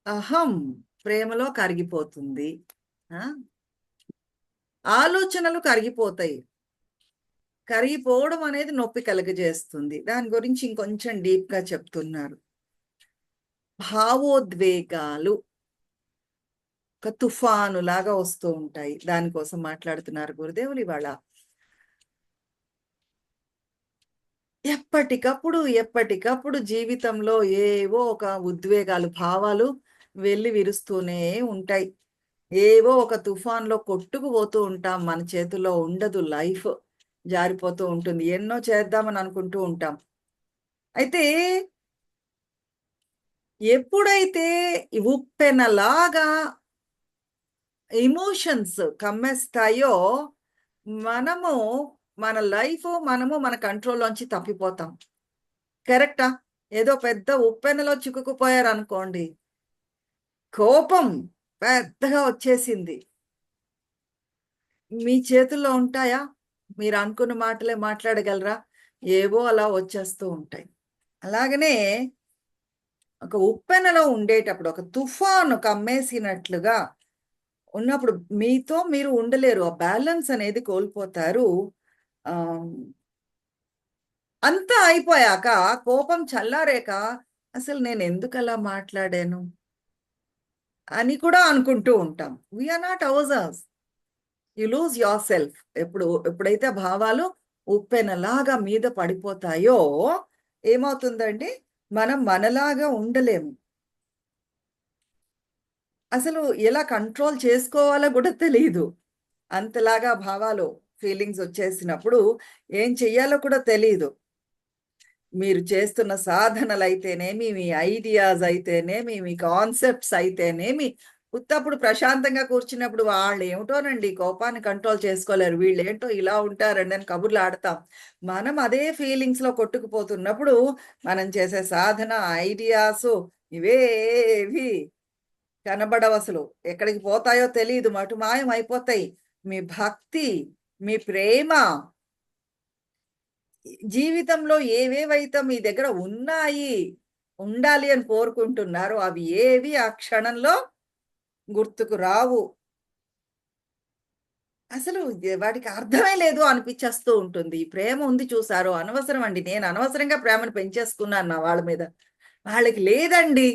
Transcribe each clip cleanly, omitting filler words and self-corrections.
అహం ప్రేమలో కరిగిపోతుంది. ఆ! ఆలోచనలు కరిగిపోతాయి. కరిగిపోవడం అనేది నొప్పి కలుగజేస్తుంది. దాని గురించి ఇంకొంచెం డీప్‌గా చెప్తున్నారు. భావోద్వేగాలు ఒక తుఫానులాగా వస్తూ ఉంటాయి. దానికోసం మాట్లాడుతున్నారు గురుదేవులు ఇవాళ. ఎప్పటికప్పుడు జీవితంలో ఏవో ఒక ఉద్వేగాలు, భావాలు వెల్లి విరుస్తూనే ఉంటాయి. ఏవో ఒక తుఫాన్‌లో కొట్టుకుపోతూ ఉంటాం. మన చేతుల్లో ఉండదు లైఫ్. జారిపోతూ ఉంటుంది. ఎన్నో చేద్దామని అనుకుంటూ ఉంటాం. అయితే ఎప్పుడైతే ఈ ఉప్పెనలాగా ఎమోషన్స్ కమ్మేస్తాయో, మనము మన మనము మన కంట్రోల్‌లోంచి తప్పిపోతాం. కరెక్టా? ఏదో పెద్ద ఉప్పెనలో చిక్కుకుపోయారనుకోండి. కోపం పెద్దగా వచ్చేసింది. మీ చేతుల్లో ఉంటాయా? మీరనుకున్న మాటలే మాట్లాడగలరా? ఏవో అలా వచ్చేస్తూ ఉంటాయి. అలాగనే ఒక ఉప్పెనలో ఉండేటప్పుడు, ఒక తుఫాను కమ్మేసినట్లుగా ఉన్నప్పుడు మీతో మీరు ఉండలేరు. ఆ బ్యాలెన్స్ అనేది కోల్పోతారు. ఆహ్, అంతా అయిపోయాక, కోపం చల్లారాక అసలు నేనెందుకలా మాట్లాడాను అని కూడా అనుకుంటూ ఉంటాం. We are not ourselves. You lose yourself. ఎప్పుడైతే భావాలు ఉప్పెనలాగా మీద పడిపోతాయో, ఏమవుతుందండి? మనం మనలాగా ఉండలేము. అసలు ఎలా కంట్రోల్ చేసుకోవాలో గూడా తెలీదు. అంతలాగా భావాలు, ఫీలింగ్స్ ఒచ్చేసినప్పుడు ఏం చెయ్యాలో కూడా తెలీదు. మీరు చేస్తున్న సాధనలైతేనేమి, మీ ఐడియాస్ అయితేనేమి, మీ కాన్సెప్ట్స్ అయితేనేమి, ఉత్తప్పుడు ప్రశాంతంగా కూర్చున్నప్పుడు వాళ్ళేమిటోనండి కోపాన్ని కంట్రోల్ చేసుకోలేరు. వీళ్ళేంటో ఇలా ఉంటారండి అని కబుర్లాడతాం. మనం అదే ఫీలింగ్స్‌లో కొట్టుకుపోతున్నప్పుడు, మనం చేసే సాధన, ఐడియాసు ఇవేవి కనబడవసలు. ఎక్కడికి పోతాయో తెలీదు. మటుమాయం అయిపోతాయి. మీ భక్తి, మీ ప్రేమ, జీవితంలో ఏవేవైతే మీ దగ్గర ఉన్నాయి, ఉండాలి అని కోరుకుంటున్నారో అవి ఏవి ఆ క్షణంలో గుర్తుకు రావు. అసలు వాటికి అర్థమే లేదు అనిపిచ్చేస్తూ ఉంటుంది. ఈ ప్రేమ ఉంది చూసారో అనవసరం అండి. నేను అనవసరంగా ప్రేమను పెంచేసుకున్నాను నా వాళ్ళ మీద. వాళ్ళకి లేదండి.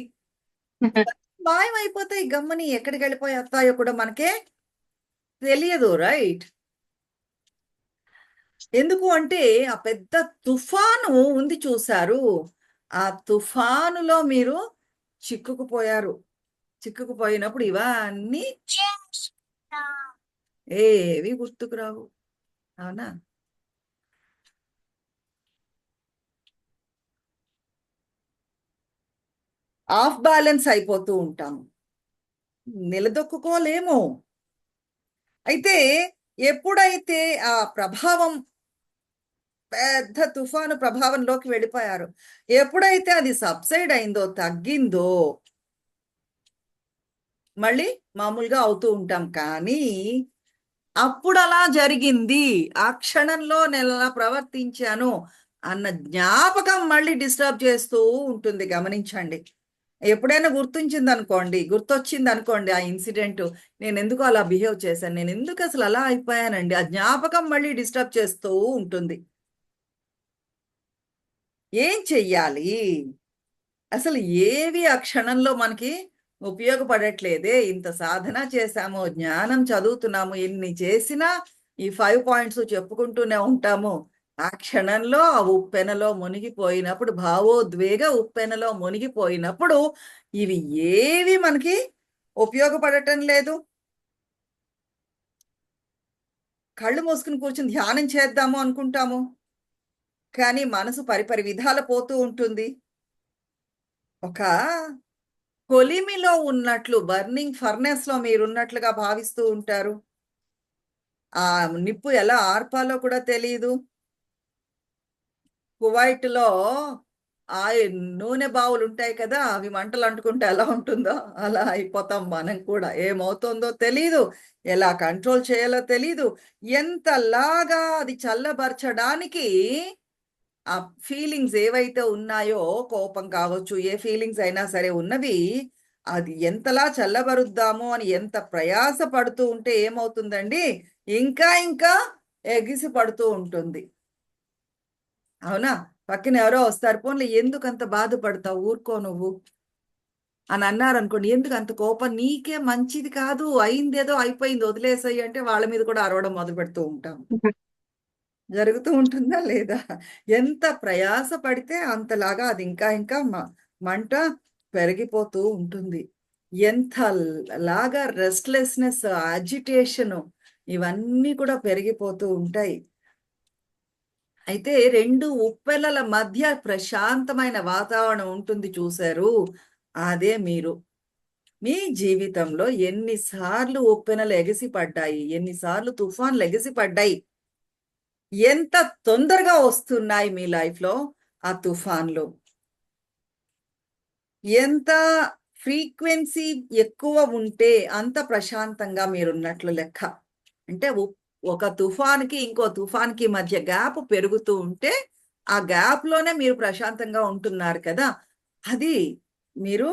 మాయమైపోతాయి గమ్ముని ఎక్కడికెళ్ళిపోయేత్తాయో కూడా మనకే తెలియదు. రైట్? ఎందుకు అంటే, ఆ పెద్ద తుఫాను ఉంది చూసారు. ఆ తుఫానులో మీరు చిక్కుకుపోయారు. చిక్కుకుపోయినప్పుడు ఇవన్నీ ఏవి గుర్తుకు రావు. అవునా? ఆఫ్ బ్యాలెన్స్ అయిపోతూ ఉంటాము. నిలదొక్కుకోలేము. అయితే ఎప్పుడైతే ఆ ప్రభావం పెద్ద తుఫాను ప్రభావంలోకి వెళ్ళిపోయారు. ఎప్పుడైతే అది సబ్సైడ్ అయిందో, తగ్గిందో మళ్ళీ మామూలుగా అవుతూ ఉంటాం. కానీ అప్పుడలా జరిగింది. ఆ క్షణంలో నేనలా ప్రవర్తించాను అన్న జ్ఞాపకం మళ్ళీ డిస్టర్బ్ చేస్తూ ఉంటుంది గమనించండి. ఎప్పుడైనా గుర్తొచ్చిందనుకోండి ఆ ఇన్సిడెంటు. నేనెందుకో అలా బిహేవ్ చేశాను. నేనెందుకసలు అలా అయిపోయానండి. ఆ జ్ఞాపకం మళ్ళీ డిస్టర్బ్ చేస్తూ ఉంటుంది. ఏం చెయ్యాలి? అసలు ఏవి ఆ క్షణంలో మనకి ఉపయోగపడట్లేదే. ఇంత సాధన చేశాము, జ్ఞానం చదువుతున్నాము, ఎన్ని చేసినా ఈ 5 పాయింట్స్ చెప్పుకుంటూనే ఉంటాము. ఆ క్షణంలో ఆ ఉప్పెనలో మునిగిపోయినప్పుడు, భావోద్వేగ ఉప్పెనలో మునిగిపోయినప్పుడు, ఇవి ఏవి మనకి ఉపయోగపడటం లేదు. కళ్ళు మూసుకొని కూర్చొని ధ్యానం చేద్దాము అనుకుంటాము. కానీ మనసు పరిపరి విధాల పోతూ ఉంటుంది. ఒక కొలిమిలో ఉన్నట్లు బర్నింగ్ ఫర్నెస్‌లో మీరున్నట్లుగా భావిస్తూ ఉంటారు. ఆ నిప్పు ఎలా ఆర్పాలో కూడా తెలీదు. కువైట్‌లో నూనె బావులుంటాయి కదా! అవి మంటలంటుకుంటే ఎలా ఉంటుందో, అలా అయిపోతాం మనం కూడా. ఏమవుతుందో తెలీదు. ఎలా కంట్రోల్ చేయాలో తెలీదు. ఎంతలాగా అది చల్లబరచడానికి ఆ ఫీలింగ్స్ ఏవైతే ఉన్నాయో, కోపం కావచ్చు, ఏ ఫీలింగ్స్ అయినా సరే ఉన్నవి, అది ఎంతలా చల్లబరుద్దాము అని ఎంత ప్రయాస పడుతూ ఉంటే ఏమవుతుందండి, ఇంకా ఇంకా ఎగిసి పడుతూ ఉంటుంది. అవునా? పక్కన ఎవరో వస్తారు, పోన్లే ఎందుకు అంత బాధపడతావు, ఊరుకో నువ్వు అని అన్నారనుకోండి, ఎందుకు అంత కోపం, నీకే మంచిది కాదు, అయిందేదో అయిపోయింది వదిలేసాయి అంటే వాళ్ళ మీద కూడా అరవడం మొదలు పెడుతూ ఉంటాం. జరుగుతూ ఉంటుందా లేదా? ఎంత ప్రయాస పడితే అంతలాగా అది ఇంకా ఇంకా మంట పెరిగిపోతూ ఉంటుంది. ఎంత లాగా రెస్ట్లెస్నెస్, అజిటేషను ఇవన్నీ కూడా పెరిగిపోతూ ఉంటాయి. అయితే 2 ఉప్పెనల మధ్య ప్రశాంతమైన వాతావరణం ఉంటుంది చూశారు, అదే మీరు. మీ జీవితంలో ఎన్నిసార్లు ఉప్పెనలు ఎగిసి పడ్డాయి, ఎన్నిసార్లు తుఫాన్లు ఎగిసి పడ్డాయి, ఎంత తొందరగా వస్తున్నాయి మీ లైఫ్‌లో ఆ తుఫాన్లు. ఎంత ఫ్రీక్వెన్సీ ఎక్కువ ఉంటే అంత ప్రశాంతంగా మీరున్నట్లు లెక్క. అంటే ఒక తుఫాన్‌కి, ఇంకో తుఫాన్‌కి మధ్య గ్యాప్ పెరుగుతూ ఉంటే, ఆ గ్యాప్‌లోనే మీరు ప్రశాంతంగా ఉంటున్నారు కదా! అది మీరు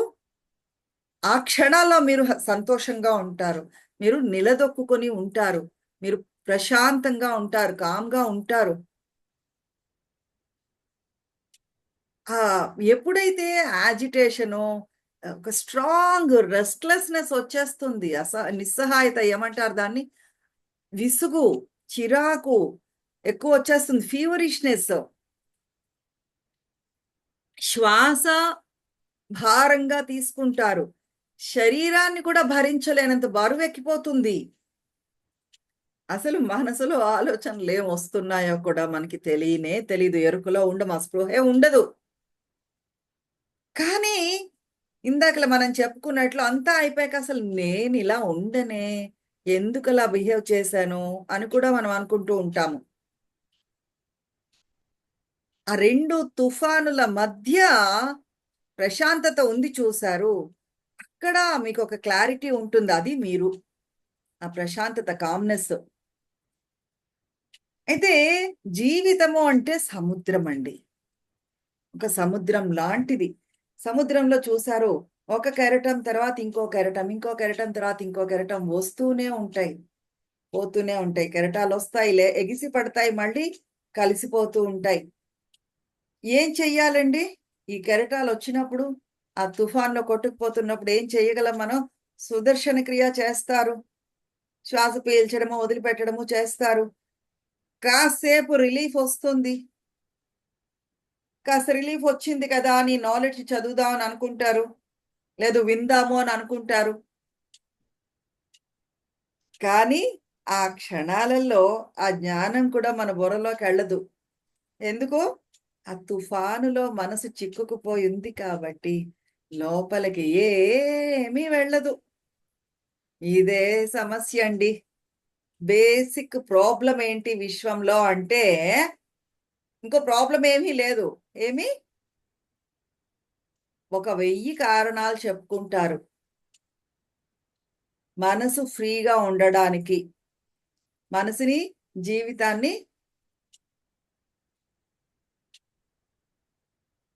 ఆ క్షణాల్లో మీరు సంతోషంగా ఉంటారు. మీరు నిలదొక్కుకొని ఉంటారు. మీరు ప్రశాంతంగా ఉంటారు. కామ్‌గా ఉంటారు. ఎప్పుడైతే యాజిటేషను, ఒక స్ట్రాంగ్ రెస్ట్‌లెస్‌నెస్ వచ్చేస్తుంది. నిస్సహాయత ఏమంటారు దాన్ని? విసుగు, చిరాకు ఎక్కువొచ్చేస్తుంది. ఫీవరిష్‌నెస్. శ్వాస భారంగా తీసుకుంటారు. శరీరాన్ని కూడా భరించలేనంత బరువెక్కిపోతుంది. అసలు మనసులో ఆలోచనలేమొస్తున్నాయో కూడా మనకి తెలీదు. ఎరుకలో ఉండము. ఆ స్పృహే ఉండదు. కానీ ఇందాకల మనం చెప్పుకున్నట్లు అంతా అయిపోయాక అసలు నేనిలా ఉండనే, ఎందుకలా బిహేవ్ చేశాను అని కూడా మనం అనుకుంటూ ఉంటాము. ఆ 2 తుఫానుల మధ్య ప్రశాంతత ఉంది చూసారు, అక్కడ మీకొక క్లారిటీ ఉంటుంది. అది మీరు. ఆ ప్రశాంతత, కామ్‌నెస్. అయితే జీవితము అంటే సముద్రమండి. ఒక సముద్రం లాంటిది. సముద్రంలో చూసారు, ఒక కెరటం తర్వాత ఇంకో కెరటం, ఇంకో కెరటం తర్వాత ఇంకో కెరటం వస్తూనే ఉంటాయి. పోతూనే ఉంటాయి. కెరటాలొస్తాయి, ఎగిసి పడతాయి, మళ్ళీ కలిసిపోతూ ఉంటాయి. ఏం చెయ్యాలండి? ఈ కెరటాలొచ్చినప్పుడు, ఆ తుఫాన్‌లో కొట్టుకుపోతున్నప్పుడు ఏం చెయ్యగలం మనం? సుదర్శన క్రియ చేస్తారు. శ్వాస పీల్చడము, వదిలిపెట్టడము చేస్తారు. కాసేపు రిలీఫొస్తుంది. కాస్త రిలీఫొచ్చింది కదా అని నాలెడ్జ్ చదువుదాం అని అనుకుంటారు. లేదు విందాము అని అనుకుంటారు. కానీ, ఆ క్షణాలలో ఆ జ్ఞానం కూడా మన బుర్రలోకెళ్ళదు. ఎందుకు? ఆ తుఫానులో మనసు చిక్కుకుపోయుంది కాబట్టి, లోపలికి ఏమీ వెళ్ళదు. ఇదే సమస్య అండి. బేసిక్ ప్రాబ్లమ్ ఏంటి విశ్వంలో అంటే, ఇంకో ప్రాబ్లమ్ ఏమీ లేదు. ఏమి? ఒక 1000 కారణాలు చెప్పుకుంటారు. మనసు ఫ్రీగా ఉండడానికి. మనసుని, జీవితాన్ని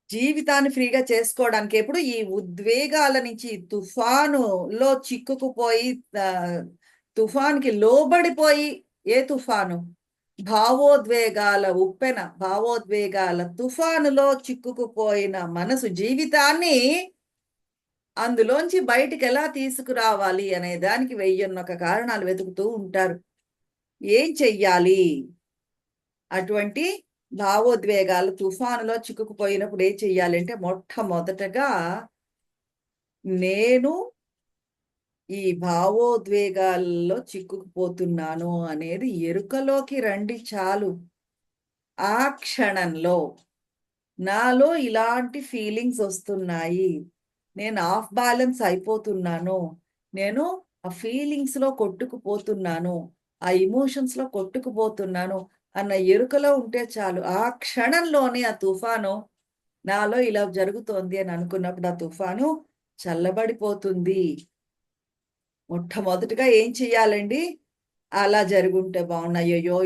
జీవితాన్ని ఫ్రీగా చేసుకోవడానికి. ఎప్పుడు ఈ ఉద్వేగాల నుంచి, తుఫానులో చిక్కుకుపోయి, ఆహ్, తుఫాన్‌కి లోబడిపోయి, ఏ తుఫాను? భావోద్వేగాల ఉప్పెన, భావోద్వేగాల తుఫానులో చిక్కుకుపోయిన మనసు జీవితాన్ని అందులోంచి బయటికెలా తీసుకురావాలి అనే దానికి వెయ్యొన్నొక కారణాలు వెతుకుతూ ఉంటారు. ఏం చెయ్యాలి? అటువంటి భావోద్వేగాలు తుఫానులో చిక్కుకుపోయినప్పుడు ఏం చెయ్యాలంటే, మొట్టమొదటగా నేను ఈ భావోద్వేగాల్లో చిక్కుకుపోతున్నాను అనేది ఎరుకలోకి రండి చాలు. ఆ క్షణంలో నాలో ఇలాంటి ఫీలింగ్స్ ఒస్తున్నాయి. నేను ఆఫ్ బ్యాలెన్స్ అయిపోతున్నాను. నేను ఆ ఫీలింగ్స్‌లో కొట్టుకుపోతున్నాను. ఆ ఎమోషన్స్‌లో కొట్టుకుపోతున్నాను అన్న ఎరుకలో ఉంటే చాలు. ఆ క్షణంలోనే ఆ తుఫాను నాలో ఇలా జరుగుతోంది అని అనుకున్నప్పుడు ఆ తుఫాను చల్లబడిపోతుంది. మొట్టమొదటిగా ఏం చెయ్యాలండి? అలా జరిగుంటే బావుండు. అయ్యయ్యో!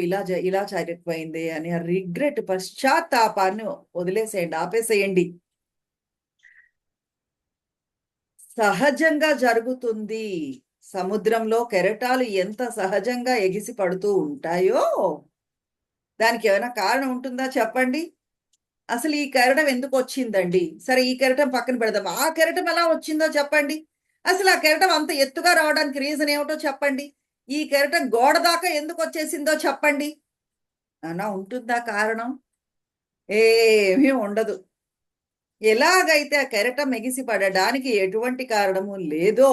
ఇలా జరిగిపోయింది అని ఆ రిగ్రెట్, పశ్చాత్తాపాన్ని వదిలేసేయండి. ఆపేసేయండి. సహజంగా జరుగుతుంది. సముద్రంలో కెరటాలు ఎంత సహజంగా ఎగిసి పడుతూ ఉంటాయో, దానికేమైనా కారణం ఉంటుందా చెప్పండి? అసలు ఈ కెరటం ఎందుకొచ్చిందండి? సరే ఈ కెరటం పక్కన పెడదాం. ఆ కెరటం ఎలా వచ్చిందో చెప్పండి? అసలు ఆ కెరటం అంత ఎత్తుగా రావడానికి రీజన్ ఏమిటో చెప్పండి? ఈ కెరటం గోడ దాకా ఎందుకొచ్చేసిందో చెప్పండి? ఏమన్నా ఉంటుందా కారణం? ఏమీ ఉండదు. ఎలాగైతే ఆ కెరటం ఎగిసి పడడానికి ఎటువంటి కారణము లేదో,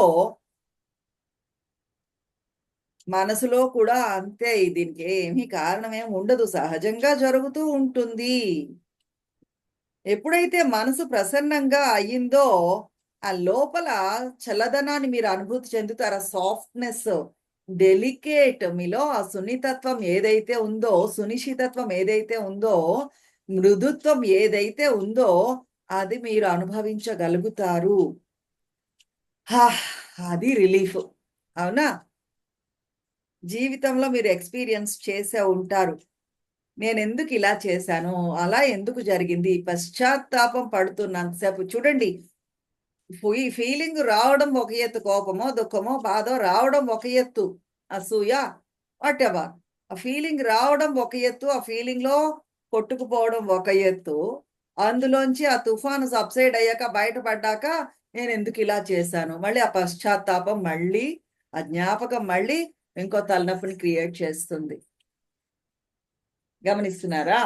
మనసులో కూడా అంతే. దీనికి ఏమీ కారణమేమి ఉండదు. సహజంగా జరుగుతూ ఉంటుంది. ఎప్పుడైతే మనసు ప్రసన్నంగా అయ్యిందో, ఆ లోపల చల్లదనాన్ని మీరు అనుభూతి చెందుతారు. ఆ సాఫ్ట్‌నెస్, డెలికేట్ మీలో ఆ సున్నితత్వం ఏదైతే ఉందో, సునిశితత్వం ఏదైతే ఉందో, మృదుత్వం ఏదైతే ఉందో, అది మీరు అనుభవించగలుగుతారు. అది రిలీఫ్. అవునా? జీవితంలో మీరు ఎక్స్‌పీరియన్స్ చేసే ఉంటారు. నేనెందుకు ఇలా చేశాను? అలా ఎందుకు జరిగింది? పశ్చాత్తాపం పడుతున్నంత సేపు చూడండి. ఫీలింగ్ రావడం ఒక ఎత్తు. కోపమో, దుఃఖమో, బాధో రావడం ఒక ఎత్తు. అసూయ వాటెవర్. ఆ ఫీలింగ్ రావడం ఒక ఎత్తు. ఆ ఫీలింగ్‌లో కొట్టుకుపోవడం ఒక ఎత్తు. అందులోంచి ఆ తుఫాను సబ్సైడ్ అయ్యాక బయటపడ్డాక నేనెందుకిలా చేశాను? మళ్ళీ ఆ పశ్చాత్తాపం మళ్ళీ, ఆ జ్ఞాపకం మళ్ళీ ఇంకో తలనొప్పిని క్రియేట్ చేస్తుంది. గమనిస్తున్నారా?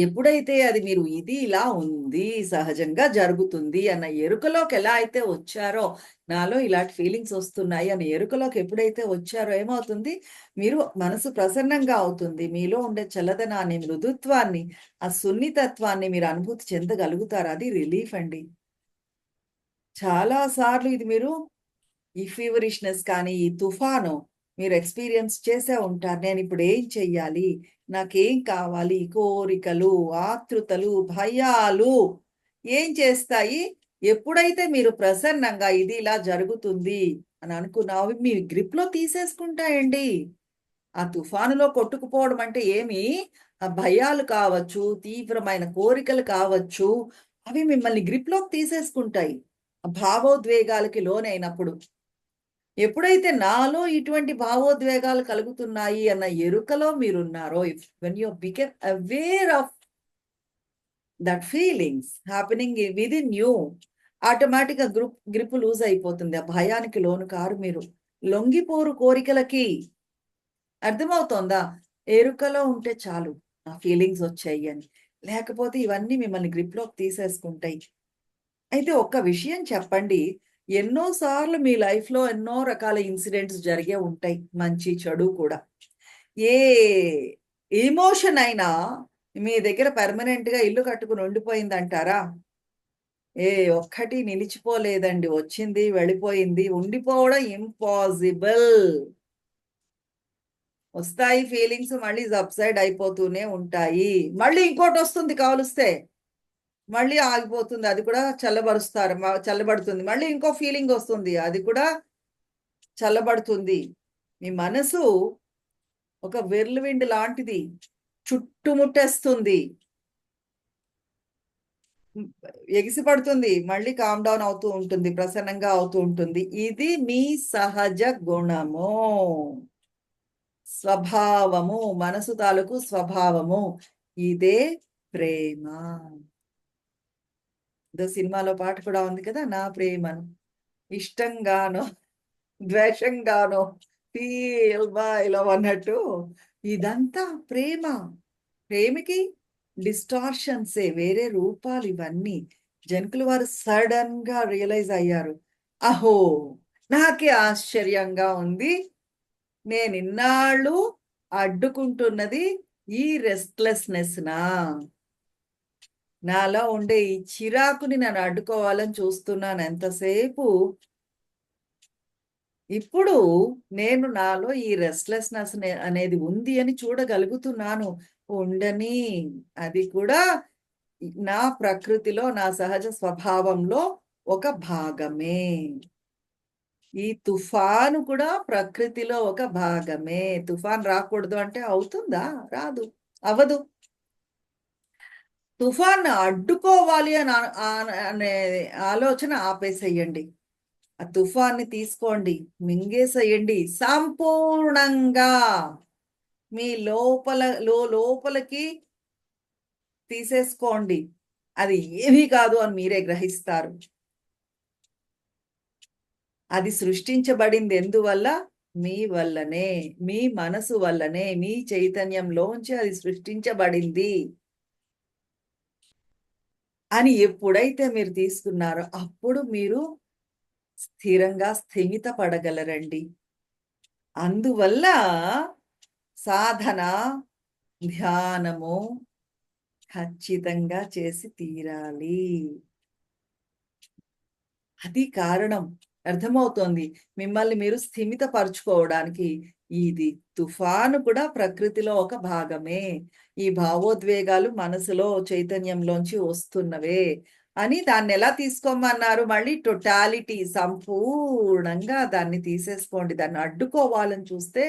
ఎప్పుడైతే అది మీరు ఇది ఇలా ఉంది, సహజంగా జరుగుతుంది అన్న ఎరుకలోకి ఎలా అయితే వచ్చారో, నాలో ఇలాంటి ఫీలింగ్స్ వస్తున్నాయి అనే ఎరుకలోకి ఎప్పుడైతే వచ్చారో ఏమవుతుంది, మీరు మనసు ప్రసన్నంగా అవుతుంది. మీలో ఉండే చల్లదనాన్ని, మృదుత్వాన్ని, ఆ సున్నితత్వాన్ని మీరు అనుభూతి చెందగలుగుతారు. అది రిలీఫ్ అండి. చాలా సార్లు ఇది మీరు ఈ ఫీవరిష్‌నెస్ కానీ, ఈ తుఫాను మీరు ఎక్స్‌పీరియన్స్ చేసే ఉంటారు. నేనిప్పుడు ఏం చెయ్యాలి? నాకేం కావాలి? కోరికలు, ఆతృతలు, భయాలు ఏం చేస్తాయి? ఎప్పుడైతే మీరు ప్రసన్నంగా ఇది ఇలా జరుగుతుంది అని అనుకున్నావు, అవి మీ గ్రిప్‌లో తీసేసుకుంటాయండి. ఆ తుఫానులో కొట్టుకుపోవడం అంటే ఏమి, ఆ భయాలు కావచ్చు, తీవ్రమైన కోరికలు కావచ్చు, అవి మిమ్మల్ని గ్రిప్‌లోకి తీసేసుకుంటాయి. ఆ భావోద్వేగాలకి లోనైనప్పుడు. ఎప్పుడైతే నాలో ఇటువంటి భావోద్వేగాలు కలుగుతున్నాయి అన్న ఎరుకలో మీరున్నారో, when you became aware of that feelings happening within you, ఆటోమేటిక్‌గా గ్రిప్ లూజ్ అయిపోతుంది. ఆ భయానికి లోను కారు మీరు. లొంగిపోరు కోరికలకి. అర్థమవుతోందా? ఎరుకలో ఉంటే చాలు. ఆ ఫీలింగ్స్ వచ్చాయి అని. లేకపోతే ఇవన్నీ మిమ్మల్ని గ్రిప్‌లోకి తీసేసుకుంటాయి. అయితే ఒక్క విషయం చెప్పండి. ఎన్నో సార్లు మీ లైఫ్‌లో ఎన్నో రకాల ఇన్సిడెంట్స్ జరిగే ఉంటాయి. మంచి, చెడు కూడా. ఏ ఎమోషన్ అయినా మీ దగ్గర పర్మనెంట్‌గా ఇల్లు కట్టుకొని ఉండిపోయిందంటారా? ఏ ఒక్కటి నిలిచిపోలేదండి. వచ్చింది, వెళ్ళిపోయింది. ఉండిపోవడం ఇంపాసిబుల్. వస్తాయి ఫీలింగ్స్ మళ్ళీ సబ్సైడ్ అయిపోతూనే ఉంటాయి. మళ్ళీ ఇంకోటొస్తుంది కావలిస్తే. మళ్ళీ ఆగిపోతుంది. అది కూడా చల్లబరుస్తారు. చల్లబడుతుంది. మళ్ళీ ఇంకో ఫీలింగొస్తుంది. అది కూడా చల్లబడుతుంది. మీ మనసు ఒక విర్ల్‌విండ్ లాంటిది. చుట్టుముట్టేస్తుంది. హ్మ్. ఎగిసి పడుతుంది. మళ్ళీ కామ్ డౌన్ అవుతూ ఉంటుంది. ప్రసన్నంగా అవుతూ ఉంటుంది. ఇది మీ సహజ గుణము. స్వభావము. మనసు తాలూకు స్వభావము. ఇదే ప్రేమ. ఏదో సినిమాలో పాట కూడా ఉంది కదా! నా ప్రేమను ఇష్టంగానో, ద్వేషంగానో, ఫీల్ మై లవ్ అన్నట్టు ఇదంతా ప్రేమ. ప్రేమకి డిస్టార్షన్సే వేరే రూపాలు ఇవన్నీ. జనకుల వారు సడెన్‌గా రియలైజ్ అయ్యారు. అహో! నాకే ఆశ్చర్యంగా ఉంది. నేనిన్నాళ్ళు అడ్డుకుంటున్నది ఈ రెస్ట్‌లెస్‌నెస్‌నా? నాలో ఉండే ఈ చిరాకుని నేను అడ్డుకోవాలని చూస్తున్నాను ఎంతసేపు. ఇప్పుడు నేను నాలో ఈ రెస్ట్‌లెస్‌నెస్ అనేది ఉంది అని చూడగలుగుతున్నాను. ఉండని. అది కూడా నా ప్రకృతిలో, నా సహజ స్వభావంలో ఒక భాగమే. ఈ తుఫాను కూడా ప్రకృతిలో ఒక భాగమే. తుఫాను రాకూడదు అంటే అవుతుందా? రాదు. అవ్వదు. తుఫాన్ని అడ్డుకోవాలి అని అనే ఆలోచన ఆపేసేయండి. ఆ తుఫాన్ని తీసుకోండి, మింగేసేయండి సంపూర్ణంగా. మీ లోపలకి తీసేసుకోండి. అది ఏమీ కాదు అని మీరే గ్రహిస్తారు. అది సృష్టించబడింది ఎందువల్ల? మీ వల్లనే. మీ మనసు వల్లనే. మీ చైతన్యంలోంచి అది సృష్టించబడింది అని ఎప్పుడైతే మీరు తీసుకున్నారో, అప్పుడు మీరు స్థిరంగా స్థిమిత పడగలరండి. అందువల్ల సాధన, ధ్యానము ఖచ్చితంగా చేసి తీరాలి. అది కారణం. అర్థమవుతోంది. మిమ్మల్ని మీరు స్థిమిత పరుచుకోవడానికి ఇది తుఫాను కూడా ప్రకృతిలో ఒక భాగమే. ఈ భావోద్వేగాలు మనసులో చైతన్యంలోంచి వస్తున్నవే అని దాన్నెలా తీసుకోమన్నారు? మళ్ళీ టోటాలిటీ సంపూర్ణంగా దాన్ని తీసేసుకోండి. దాన్ని అడ్డుకోవాలని చూస్తే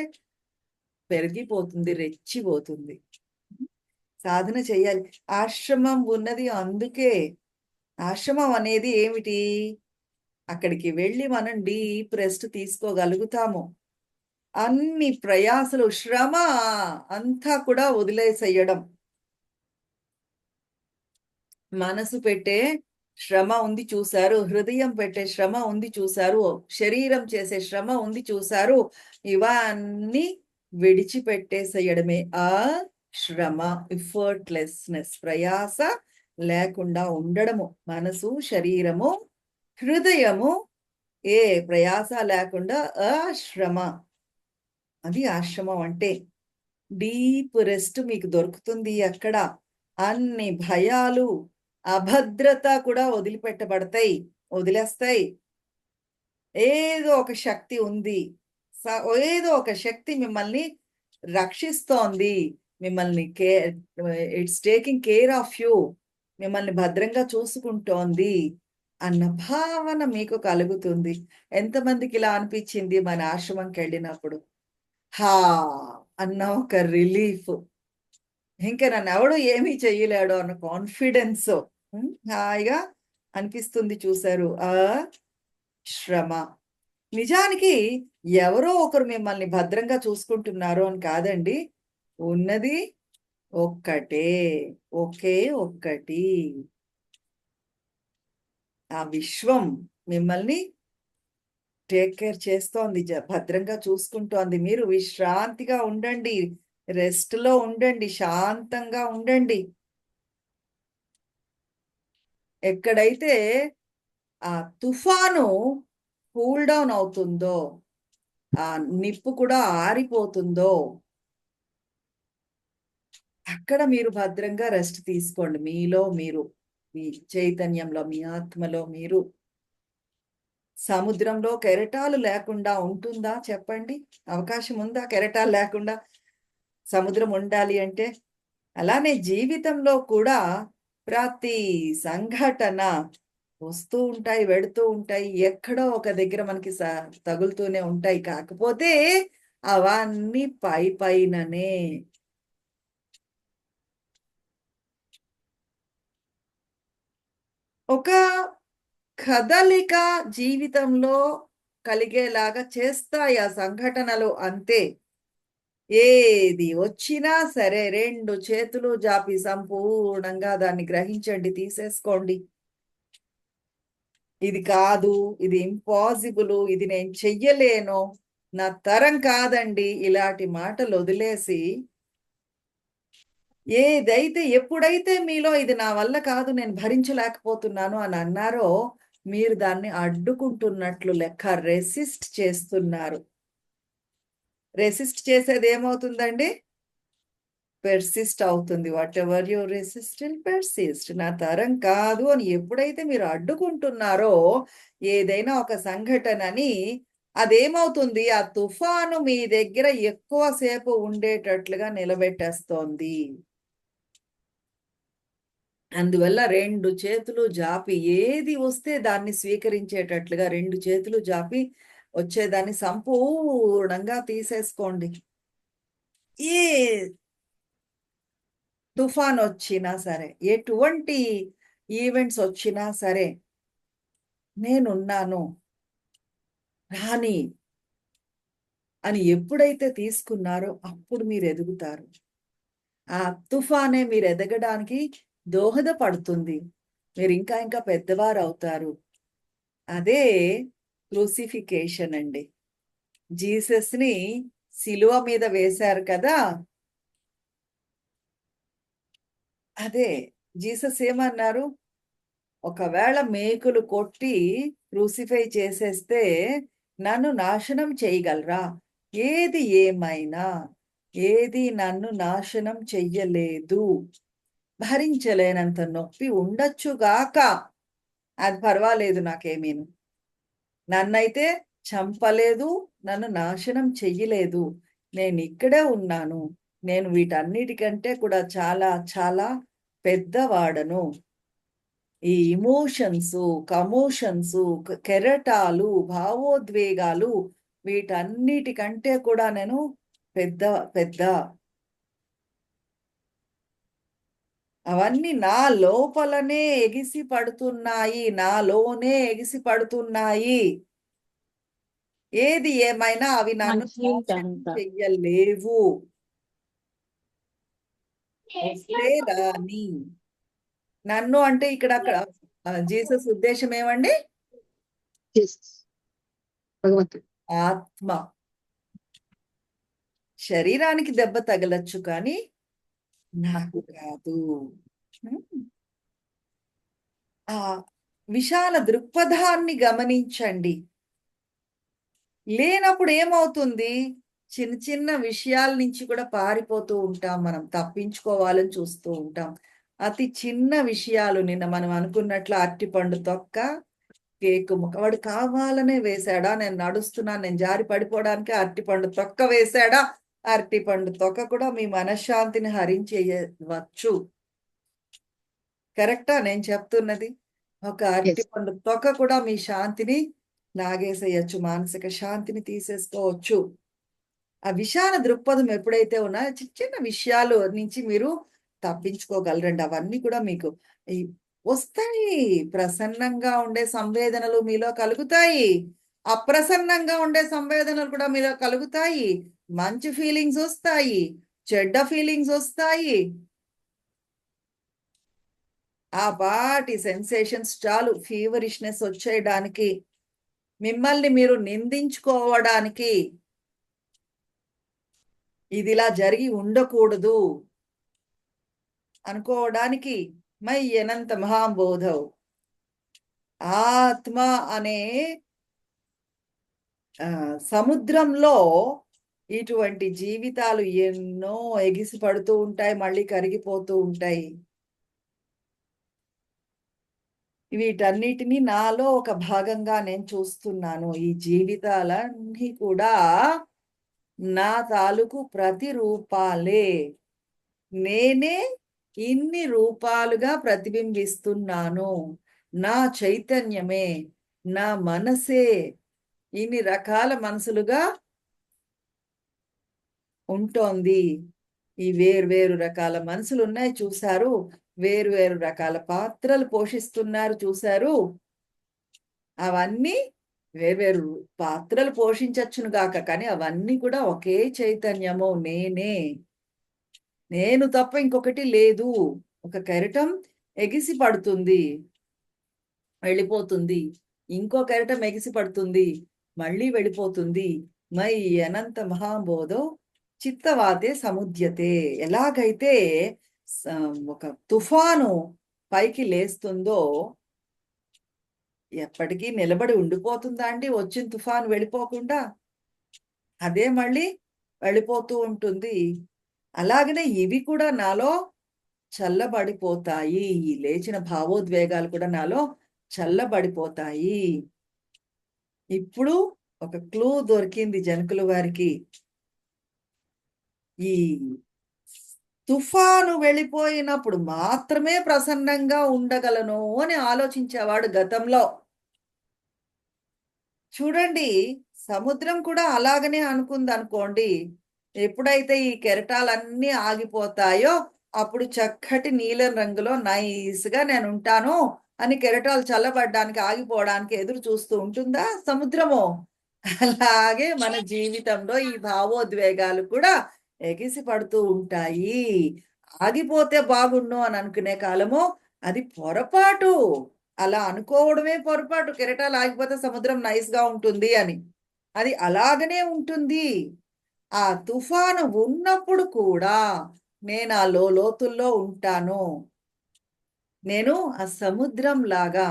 పెరిగిపోతుంది, రెచ్చిపోతుంది. సాధన చెయ్యాలి. ఆశ్రమం ఉన్నది అందుకే. ఆశ్రమం అనేది ఏమిటి? అక్కడికి వెళ్ళి మనం డీప్ రెస్ట్ తీసుకోగలుగుతాము. అన్ని ప్రయాసలు, శ్రమ అంతా కూడా వదిలేసేయడం. మనసు పెట్టే శ్రమ ఉంది చూసారు, హృదయం పెట్టే శ్రమ ఉంది చూసారు, శరీరం చేసే శ్రమ ఉంది చూసారు. ఇవన్నీ విడిచిపెట్టేసేయడమే ఆ శ్రమ. ఎఫర్ట్‌లెస్‌నెస్, ప్రయాస లేకుండా ఉండడము. మనసు, శరీరము, హృదయము ఏ ప్రయాస లేకుండా శ్రమ. అది ఆశ్రమం అంటే. డీప్ రెస్ట్ మీకు దొరుకుతుంది అక్కడ. అన్ని భయాలు, అభద్రత కూడా వదిలిపెట్టబడతాయి. వదిలేస్తాయి. ఏదో ఒక శక్తి ఉంది. స ఏదో ఒక శక్తి మిమ్మల్ని రక్షిస్తోంది. మిమ్మల్ని it's taking care of you. మిమ్మల్ని భద్రంగా చూసుకుంటోంది అన్న భావన మీకు కలుగుతుంది. ఎంతమందికి ఇలా అనిపించింది మన ఆశ్రమంకెళ్ళినప్పుడు? హా! అన్న ఒక రిలీఫ్. ఇంక నన్నెవడు ఏమీ చెయ్యలేడు అన్న కాన్ఫిడెన్సు. హాయిగా అనిపిస్తుంది చూసారు. శ్రమ. నిజానికి ఎవరో ఒకరు మిమ్మల్ని భద్రంగా చూసుకుంటున్నారు అని కాదండి. ఉన్నది ఒక్కటే. ఒకే ఒక్కటి. ఆ విశ్వం మిమ్మల్ని టేక్ కేర్ చేస్తోంది. భద్రంగా చూసుకుంటోంది. మీరు విశ్రాంతిగా ఉండండి. రెస్ట్‌లో ఉండండి. శాంతంగా ఉండండి. ఎక్కడైతే ఆ తుఫాను కూల్ డౌన్ అవుతుందో, ఆ నిప్పు కూడా ఆరిపోతుందో, అక్కడ మీరు భద్రంగా రెస్ట్ తీసుకోండి. మీలో మీరు, మీ చైతన్యంలో, మీ ఆత్మలో మీరు. సముద్రంలో కెరటాలు లేకుండా ఉంటుందా చెప్పండి? అవకాశం ఉందా కెరటాలు లేకుండా సముద్రం ఉండాలి అంటే? అలానే జీవితంలో కూడా ప్రతి సంఘటన వస్తూ ఉంటాయి, వెడుతూ ఉంటాయి. ఎక్కడో ఒక దగ్గర మనకి తగులుతూనే ఉంటాయి. కాకపోతే అవన్నీ పైననే. ఒక కదలిక జీవితంలో కలిగేలాగా చేస్తాయి ఆ సంఘటనలు అంతే. ఏది వచ్చినా సరే 2 చేతులు జాపి సంపూర్ణంగా దాన్ని గ్రహించండి, తీసేసుకోండి. ఇది కాదు, ఇది ఇంపాసిబులు, ఇది నేను చెయ్యలేను, నా తరం కాదండి, ఇలాంటి మాటలొదిలేసి ఎప్పుడైతే మీలో ఇది నా వల్ల కాదు, నేను భరించలేకపోతున్నాను అని అన్నారో, మీరు దాన్ని అడ్డుకుంటున్నట్లు లెక్క. రెసిస్ట్ చేస్తున్నారు. రెసిస్ట్ చేసేదేమవుతుందండి? పెర్సిస్ట్ అవుతుంది. Whatever you resist will persist. నా తరం కాదు అని ఎప్పుడైతే మీరు అడ్డుకుంటున్నారో, ఏదైనా ఒక సంఘటనని, అదేమవుతుంది? ఆ తుఫాను మీ దగ్గర ఎక్కువ సేపు ఉండేటట్లుగా నిలబెట్టేస్తోంది. అందువల్ల 2 చేతులు జాపి ఏది వస్తే దాన్ని స్వీకరించేటట్లుగా 2 చేతులు జాపి వచ్చేదాన్ని సంపూర్ణంగా తీసేసుకోండి. ఏ తుఫాన్ వచ్చినా సరే, ఎటువంటి ఈవెంట్స్ వచ్చినా సరే, నేనున్నాను, రాని అని ఎప్పుడైతే తీసుకున్నారో అప్పుడు మీరు ఎదుగుతారు. ఆ తుఫానే మీరు ఎదగడానికి దోహదపడుతుంది. మీరు ఇంకా ఇంకా పెద్దవారవుతారు. అదే క్రూసిఫికేషన్ అండి. జీసస్‌ని సిలువ మీద వేశారు కదా! అదే జీసస్ ఏమన్నారు? ఒకవేళ మేకులు కొట్టి క్రూసిఫై చేసేస్తే నన్ను నాశనం చేయగలరా? ఏది ఏమైనా, ఏది నన్ను నాశనం చెయ్యలేదు. భరించలేనంత నొప్పి ఉండొచ్చుగాక. అది పర్వాలేదు నాకేమీను. నన్నైతే చంపలేదు, నన్ను నాశనం చెయ్యలేదు. నేనిక్కడే ఉన్నాను. నేను వీటన్నిటికంటే కూడా చాలా చాలా పెద్దవాడను. ఈ ఎమోషన్సు, కమోషన్సు, కెరటాలు, భావోద్వేగాలు వీటన్నిటికంటే కూడా నేను పెద్ద పెద్ద అవన్నీ నా లోపలనే ఎగిసి పడుతున్నాయి. నాలోనే ఎగిసి పడుతున్నాయి. ఏది ఏమైనా అవి నన్ను నాశనం అన్నింటంట. చెయ్యలేవు. వస్తే రాని. నన్ను అంటే ఇక్కడ అక్కడ జీసస్ ఉద్దేశ్యం ఏమండి? జీసస్ భగవంతుడు. ఆత్మ. శరీరానికి దెబ్బ తగలొచ్చు కానీ నాకు కాదు. హ్మ్. ఆ విశాల దృక్పథాన్ని గమనించండి. లేనప్పుడు ఏమవుతుంది? చిన్న చిన్న విషయాల నుంచి కూడా పారిపోతూ ఉంటాం మనం. తప్పించుకోవాలని చూస్తూ ఉంటాం. అతి చిన్న విషయాలు నిన్న మనం అనుకున్నట్లు అరటిపండు తొక్క, కేకు ముక్క. వాడు కావాలనే వేశాడా? నేను నడుస్తున్నాను, నేను జారి పడిపోవడానికే అరటిపండు తొక్క వేశాడా? అరటిపండు తొక్క కూడా మీ మనశ్శాంతిని హరించేయవచ్చు. కరెక్టా నేను చెప్తున్నది? ఒక Yes. అరటిపండు తొక్క కూడా మీ శాంతిని లాగేసేయొచ్చు. మానసిక శాంతిని తీసేసుకోవచ్చు. ఆ విశాల దృక్పథం ఎప్పుడైతే ఉన్నాయో చిన్న చిన్న విషయాలు నుంచి మీరు తప్పించుకోగలరండి. అవన్నీ కూడా మీకు ఈ వస్తాయి. ప్రసన్నంగా ఉండే సంవేదనలు మీలో కలుగుతాయి. అప్రసన్నంగా ఉండే సంవేదనలు కూడా మీలో కలుగుతాయి. మంచి ఫీలింగ్స్ వస్తాయి. చెడ్డ ఫీలింగ్స్ వస్తాయి. ఆ పాటి సెన్సేషన్స్ చాలు ఫీవరిష్‌నెస్ వచ్చేయడానికి. మిమ్మల్ని మీరు నిందించుకోవడానికి. ఇదిలా జరిగి ఉండకూడదు అనుకోవడానికి మయ్యనంత మహాబోధవ్. ఆత్మ అనే సముద్రంలో ఇటువంటి జీవితాలు ఎన్నో ఎగిసి పడుతూ ఉంటాయి. మళ్ళీ కరిగిపోతూ ఉంటాయి. వీటన్నిటిని నాలో ఒక భాగంగా నేను చూస్తున్నాను. ఈ జీవితాలన్నీ కూడా నా తాలూకు ప్రతిరూపాలే. నేనే ఇన్ని రూపాలుగా ప్రతిబింబిస్తున్నాను. నా చైతన్యమే, నా మనసే ఇన్ని రకాల మనసులుగా ఉంటోంది. ఈ వేరు రకాల మనసులున్నాయి చూసారు. వేరు రకాల పాత్రలు పోషిస్తున్నారు చూసారు. అవన్నీ వేర్వేరు పాత్రలు పోషించొచ్చును గాక. కానీ అవన్నీ కూడా ఒకే చైతన్యము నేనే. నేను తప్ప ఇంకొకటి లేదు. ఒక కెరటం ఎగిసి పడుతుంది. వెళ్ళిపోతుంది. ఇంకో కెరటం ఎగిసి పడుతుంది. మళ్ళీ వెళ్ళిపోతుంది. మై అనంత మహాబోధో చిత్తవాతే సముద్యతే. ఎలాగైతే స ఒక తుఫాను పైకి లేస్తుందో ఎప్పటికీ నిలబడి ఉండిపోతుందా అండి? వచ్చిన తుఫాను వెళ్ళిపోకుండా? అదే మళ్ళీ వెళ్ళిపోతూ ఉంటుంది. అలాగనే ఇవి కూడా నాలో చల్లబడిపోతాయి. ఈ లేచిన భావోద్వేగాలు కూడా నాలో చల్లబడిపోతాయి. ఇప్పుడు ఒక క్లూ దొరికింది జనకుల వారికి. ఈ తుఫాను వెళ్ళిపోయినప్పుడు మాత్రమే ప్రసన్నంగా ఉండగలను అని ఆలోచించేవాడు గతంలో. చూడండి, సముద్రం కూడా అలాగనే అనుకుందనుకోండి. ఎప్పుడైతే ఈ కెరటాలన్నీ ఆగిపోతాయో అప్పుడు చక్కటి నీలం రంగులో నైస్గా నేను ఉంటాను అని కెరటాలు చల్లబడడానికి ఆగిపోవడానికి ఎదురు చూస్తూ ఉంటుందా సముద్రము? అలాగే మన జీవితంలో ఈ భావోద్వేగాలు కూడా ఎగిసి పడుతూ ఉంటాయి. ఆగిపోతే బాగుండు అని అనుకునే కాలము అది పొరపాటు. అలా అనుకోవడమే పొరపాటు. కెరటాలు ఆగిపోతే సముద్రం నైస్‌గా ఉంటుంది అని. అది అలాగనే ఉంటుంది. ఆ తుఫాను ఉన్నప్పుడు కూడా నేను ఆ లోతుల్లో ఉంటాను. నేను ఆ సముద్రంలాగా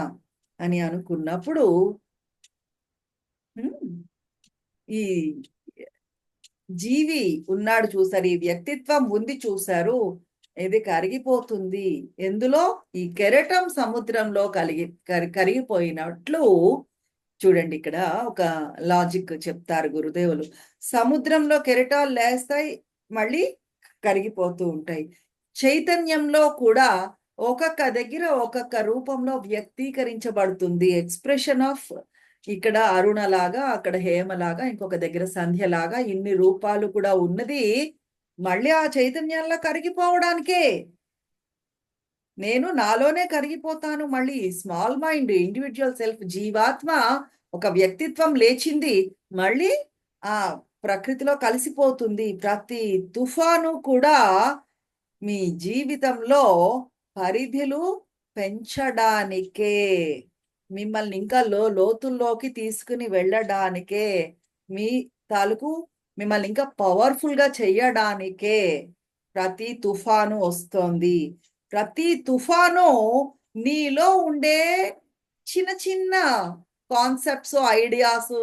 అని అనుకున్నప్పుడు హ్మ్. ఈ జీవి ఉన్నాడు చూసారు. ఈ వ్యక్తిత్వం ఉంది చూసారు. ఇది కరిగిపోతుంది. ఎందులో? ఈ కెరటం సముద్రంలో కరిగిపోయినట్లు చూడండి ఇక్కడ ఒక లాజిక్ చెప్తారు గురుదేవులు. సముద్రంలో కెరటాలు లేస్తాయి, మళ్ళీ కరిగిపోతూ ఉంటాయి. చైతన్యంలో కూడా ఒక్కొక్క దగ్గర ఒక్కొక్క రూపంలో వ్యక్తీకరించబడుతుంది. ఎక్స్‌ప్రెషన్ ఆఫ్ ఇక్కడ అరుణలాగా, అక్కడ హేమలాగా, ఇంకొక దగ్గర సంధ్యలాగా ఇన్ని రూపాలు కూడా ఉన్నది మళ్ళీ ఆ చైతన్యంలో కరిగిపోవడానికే. నేను నాలోనే కరిగిపోతాను మళ్ళీ. స్మాల్ మైండ్, ఇండివిడ్యువల్ సెల్ఫ్ జీవాత్మ ఒక వ్యక్తిత్వం లేచింది. మళ్ళీ ఆ ప్రకృతిలో కలిసిపోతుంది. ప్రతి తుఫాను కూడా మీ జీవితంలో పరిధులు పెంచడానికే. మిమ్మల్ని ఇంకా లోతుల్లోకి తీసుకుని వెళ్ళడానికే. మీ తాలూకు మిమ్మల్ని ఇంకా పవర్‌ఫుల్‌గా చెయ్యడానికే ప్రతి తుఫాను వస్తోంది. ప్రతి తుఫాను నీలో ఉండే చిన్న చిన్న కాన్సెప్ట్స్, ఐడియాసు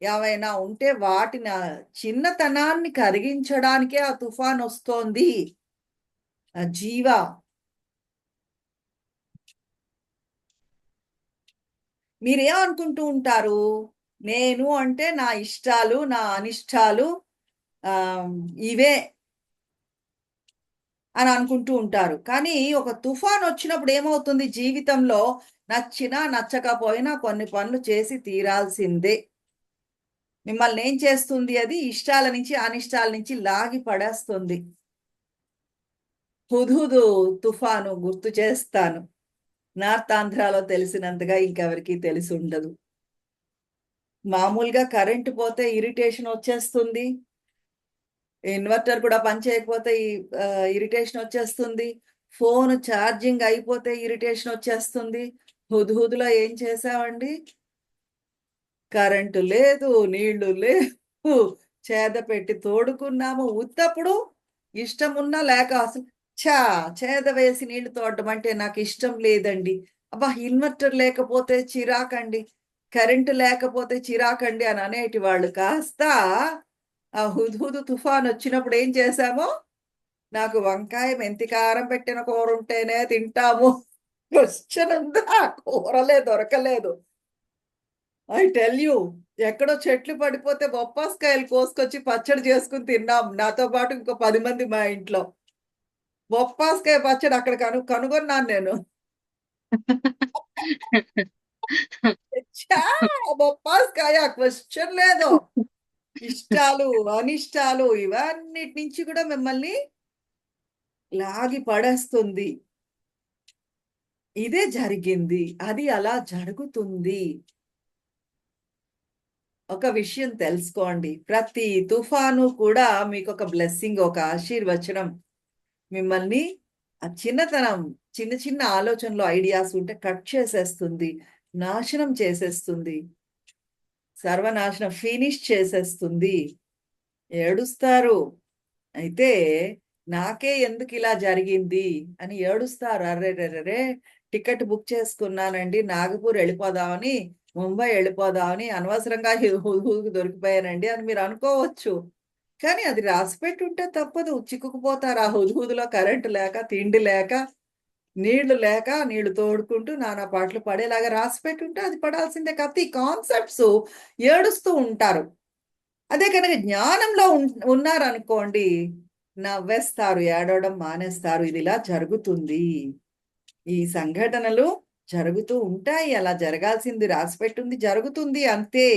ఏవైనా ఉంటే వాటిని చిన్నతనాన్ని కరిగించడానికే ఆ తుఫానొస్తోంది. జీవ మీరేమనుకుంటూ ఉంటారు? నేను అంటే నా ఇష్టాలు, నా అనిష్టాలు ఆహ్, ఇవే అని అనుకుంటూ ఉంటారు. కానీ ఒక తుఫానొచ్చినప్పుడు ఏమవుతుంది జీవితంలో నచ్చినా, నచ్చకపోయినా కొన్ని పనులు చేసి తీరాల్సిందే. మిమ్మల్నేం చేస్తుంది అది? ఇష్టాల నుంచి, అనిష్టాల నుంచి లాగి పడేస్తుంది. హుద్‌హుద్ తుఫాను గుర్తు చేస్తాను. నార్త్ ఆంధ్రాలో తెలిసినంతగా ఇంకెవరికీ తెలిసుండదు. మామూలుగా కరెంట్ పోతే ఇరిటేషనొచ్చేస్తుంది. ఇన్వర్టర్ కూడా పని చేయకపోతే ఇరిటేషనొచ్చేస్తుంది. ఫోను ఛార్జింగ్ అయిపోతే ఇరిటేషనొచ్చేస్తుంది. హుద్‌హుద్‌లో ఏం చేశామండి? కరెంటు లేదు, నీళ్లు లేవు. చేద పెట్టి తోడుకున్నాము. ఉత్తప్పుడు ఇష్టమున్నా లేక అసలు ఛా! చేద వేసి నీళ్లు తోడడం అంటే నాకిష్టం లేదండి. అబ్బా! ఇన్వర్టర్ లేకపోతే చిరాకండి. కరెంటు లేకపోతే చిరాకండి అని అనేటివాళ్ళు కాస్త ఆ హుద్‌హుద్ తుఫానొచ్చినప్పుడు ఏం చేశాము? నాకు వంకాయ మెంతి కారం పెట్టిన కూరుంటేనే తింటాము. క్వెషనుందా? కూరలే దొరకలేదు. ఐ టెల్ యూ ఎక్కడో చెట్లు పడిపోతే బొప్పాస్కాయలు కోసుకొచ్చి పచ్చడి చేసుకొని తిన్నాం. నాతో పాటు ఇంకో 10 మంది మా ఇంట్లో. బొప్పాస్కాయ పచ్చడి అక్కడ కనుగొన్నాను నేను. ఛా! బొప్పాస్కాయ క్వెషన్ లేదు. ఇష్టాలు, అనిష్టాలు ఇవన్నిటి నుంచి కూడా మిమ్మల్ని లాగి పడేస్తుంది. ఇదే జరిగింది. అది అలా జరుగుతుంది. ఒక విషయం తెలుసుకోండి. ప్రతి తుఫాను కూడా మీకొక బ్లెస్సింగ్, ఒక ఆశీర్వచనం. మిమ్మల్ని ఆ చిన్నతనం, చిన్న చిన్న ఆలోచనలు, ఐడియాస్ ఉంటే కట్ చేసేస్తుంది. నాశనం చేసేస్తుంది. సర్వనాశనం ఫినిష్ చేసేస్తుంది. ఏడుస్తారు. అయితే నాకే ఎందుకిలా జరిగింది అని ఏడుస్తారు. అర్రెరెరెరే! టికెట్ బుక్ చేసుకున్నానండి. నాగపూర్ ఎళ్ళిపోదామని, ముంబై ఎళ్ళిపోదామని అనవసరంగా హుహుకి దొరికిపోయానండి అని మీరు అనుకోవచ్చు. కానీ అది రాసిపెట్టుంటే తప్పదు. చిక్కుకుపోతారు. ఆ హుదహుదులో కరెంట్ లేక, తిండి లేక, నీళ్లు లేక, నీళ్లు తోడుకుంటూ నానా పాటలు పడేలాగా రాసిపెట్టుంటే అది పడాల్సిందే. కాపోతే ఈ కాన్సెప్ట్స్ ఏడుస్తూ ఉంటారు. అదే కనుక జ్ఞానంలో ఉన్నారనుకోండి, నవ్వేస్తారు. ఏడవడం మానేస్తారు. ఇదిలా జరుగుతుంది. ఈ సంఘటనలు జరుగుతూ ఉంటాయి. అలా జరగాల్సింది రాసిపెట్టుంది జరుగుతుంది అంతే.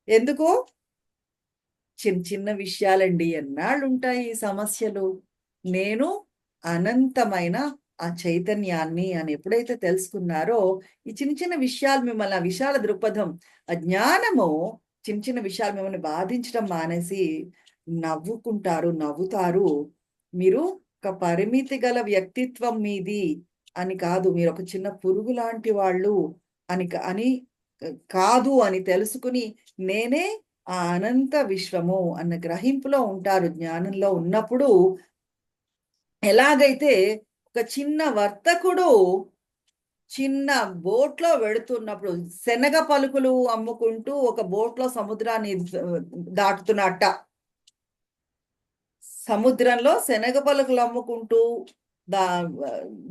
ఎందుకు? చిన్న చిన్న విషయాలండి. ఎన్నాళ్ళుంటాయి ఈ సమస్యలు? నేను అనంతమైన ఆ చైతన్యాన్ని అని ఎప్పుడైతే తెలుసుకున్నారో, ఈ చిన్న చిన్న విషయాలు మిమ్మల్ని, ఆ విశాల దృక్పథం, ఆ జ్ఞానము చిన్న చిన్న విషయాలు మిమ్మల్ని బాధించడం మానేసి నవ్వుకుంటారు, నవ్వుతారు. మీరు ఒక పరిమితి గల వ్యక్తిత్వం మీది అని కాదు, మీరు ఒక చిన్న పురుగు లాంటి వాళ్ళు అని కాదు అని తెలుసుకుని, నేనే ఆ అనంత విశ్వము అన్న గ్రహింపులో ఉంటారు. జ్ఞానంలో ఉన్నప్పుడు ఎలాగైతే ఒక చిన్న వర్తకుడు చిన్న బోట్లో వెడుతున్నప్పుడు శనగ పలుకులు అమ్ముకుంటూ ఒక బోట్లో సముద్రాన్ని దాటుతున్నట్ట. సముద్రంలో శనగ పలుకులు అమ్ముకుంటూ దా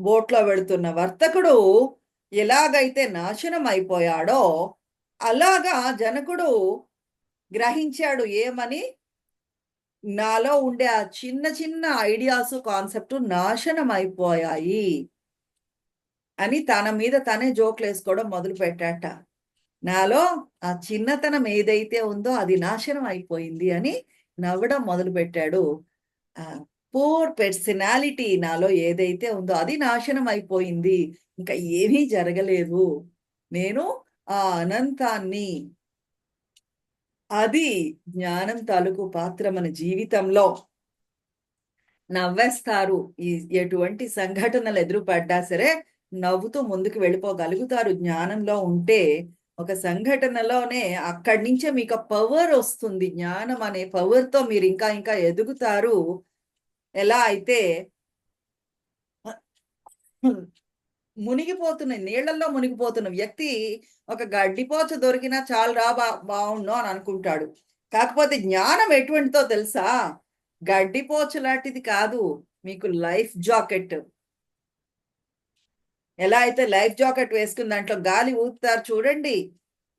బోట్లో వెడుతున్న వర్తకుడు ఎలాగైతే నాశనం అయిపోయాడో, అలాగా జనకుడు గ్రహించాడు. ఏమని? నాలో ఉండే ఆ చిన్న చిన్న ఐడియాస్, కాన్సెప్ట్ నాశనం అయిపోయాయి అని తన మీద తనే జోకులు వేసుకోవడం మొదలు పెట్టాట. నాలో ఆ చిన్నతనం ఏదైతే ఉందో అది నాశనం అయిపోయింది అని నవ్వడం మొదలు పెట్టాడు. పూర్ పర్సనాలిటీ నాలో ఏదైతే ఉందో అది నాశనం అయిపోయింది, ఇంకా ఏమీ జరగలేదు, నేను ఆ అనంతాన్ని. అది జ్ఞానం తాలూకు పాత్ర మన జీవితంలో. నవ్వేస్తారు. ఎటువంటి సంఘటనలు ఎదురుపడ్డా సరే నవ్వుతూ ముందుకు వెళ్ళిపోగలుగుతారు. జ్ఞానంలో ఉంటే ఒక సంఘటనలోనే అక్కడి నుంచే మీకు పవర్ వస్తుంది. జ్ఞానం అనే పవర్ తో మీరు ఇంకా ఇంకా ఎదుగుతారు. ఎలా అయితే మునిగిపోతున్న నీళ్లలో మునిగిపోతున్న వ్యక్తి ఒక గడ్డిపోచ దొరికినా చాలు రా బాగుండు అని అనుకుంటాడు. కాకపోతే జ్ఞానం ఎటువంటిదో తెలుసా? గడ్డిపోచ లాంటిది కాదు, మీకు లైఫ్ జాకెట్. ఎలా అయితే లైఫ్ జాకెట్ వేసుకుని దాంట్లో గాలి ఊపుతారు చూడండి,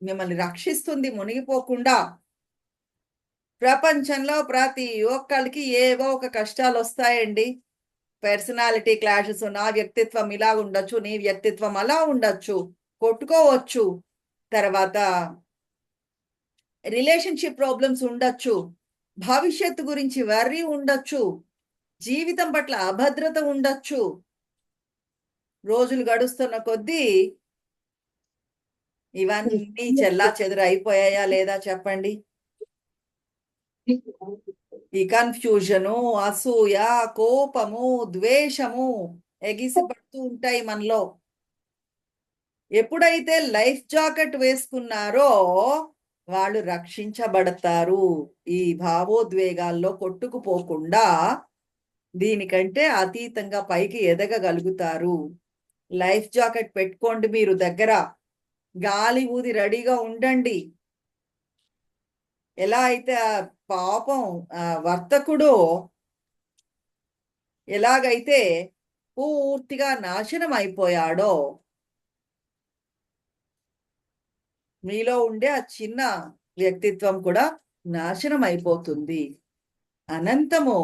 మిమ్మల్ని రక్షిస్తుంది మునిగిపోకుండా. ప్రపంచంలో ప్రతి ఒక్కరికి ఏవో ఒక కష్టాలు వస్తాయండి. పర్సనాలిటీ క్లాషెస్, నా వ్యక్తిత్వం ఇలా ఉండొచ్చు, నీ వ్యక్తిత్వం అలా ఉండొచ్చు, కొట్టుకోవచ్చు. తర్వాత రిలేషన్షిప్ ప్రాబ్లమ్స్ ఉండొచ్చు, భవిష్యత్తు గురించి వర్రీ ఉండొచ్చు, జీవితం పట్ల అభద్రత ఉండొచ్చు. రోజులు గడుస్తున్న కొద్దీ ఇవన్నీ చెల్లా చెదురు అయిపోయాయా లేదా చెప్పండి? ఈ కన్ఫ్యూజను, అసూయ, కోపము, ద్వేషము ఎగిసిపడుతూ ఉంటాయి మనలో. ఎప్పుడైతే లైఫ్ జాకెట్ వేసుకున్నారో వాళ్ళు రక్షించబడతారు. ఈ భావోద్వేగాల్లో కొట్టుకుపోకుండా దీనికంటే అతీతంగా పైకి ఎదగగలుగుతారు. లైఫ్ జాకెట్ పెట్టుకోండి, మీరు దగ్గర గాలి ఊది రెడీగా ఉండండి. ఎలా అయితే ఆ పాపం వర్తకుడు ఎలాగైతే పూర్తిగా నాశనం అయిపోయాడో, మీలో ఉండే ఆ చిన్న వ్యక్తిత్వం కూడా నాశనం అయిపోతుంది. అనంతము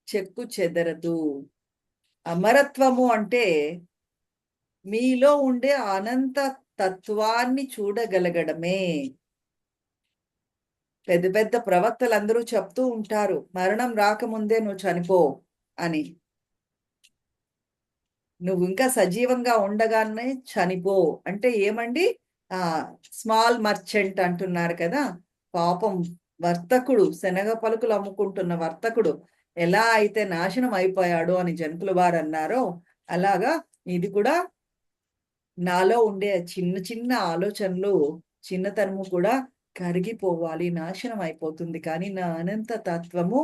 చెక్కు చెదరదు. అమరత్వము అంటే మీలో ఉండే అనంత తత్వాన్ని చూడగలగడమే. పెద్ద పెద్ద ప్రవక్తలందరూ చెప్తూ ఉంటారు, మరణం రాకముందే నువ్వు చనిపో అని. నువ్వు ఇంకా సజీవంగా ఉండగానే చనిపో అంటే ఏమండి? స్మాల్ మర్చెంట్ అంటున్నారు కదా, పాపం వర్తకుడు, శనగ పలుకులు అమ్ముకుంటున్న వర్తకుడు ఎలా అయితే నాశనం అయిపోయాడో అని జనకుల వారు అన్నారో, అలాగా ఇది కూడా నాలో ఉండే చిన్న చిన్న ఆలోచనలు, చిన్నతనము కూడా కరిగిపోవాలి, నాశనం అయిపోతుంది, కానీ నా అనంత తత్వము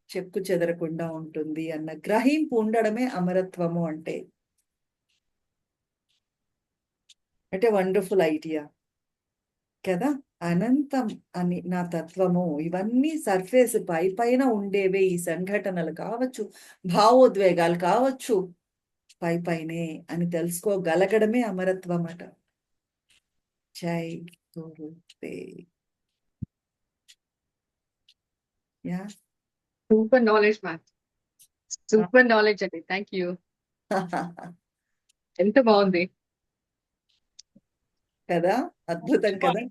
చెక్కు చెదరకుండా ఉంటుంది అన్న గ్రహింపు ఉండడమే అమరత్వము అంటే. అంటే వండర్ఫుల్ ఐడియా కదా. అనంతం అని నా తత్వము, ఇవన్నీ సర్ఫేస్ పైన ఉండేవే. ఈ సంఘటనలు కావచ్చు, భావోద్వేగాలు కావచ్చు, పైనే అని తెలుసుకోగలగడమే అమరత్వం అట. జై Gurudev. Yeah, super knowledge ma'am, super knowledge అండి. Thank you. ఎంత బాగుంది కదా, అద్భుతం కదా.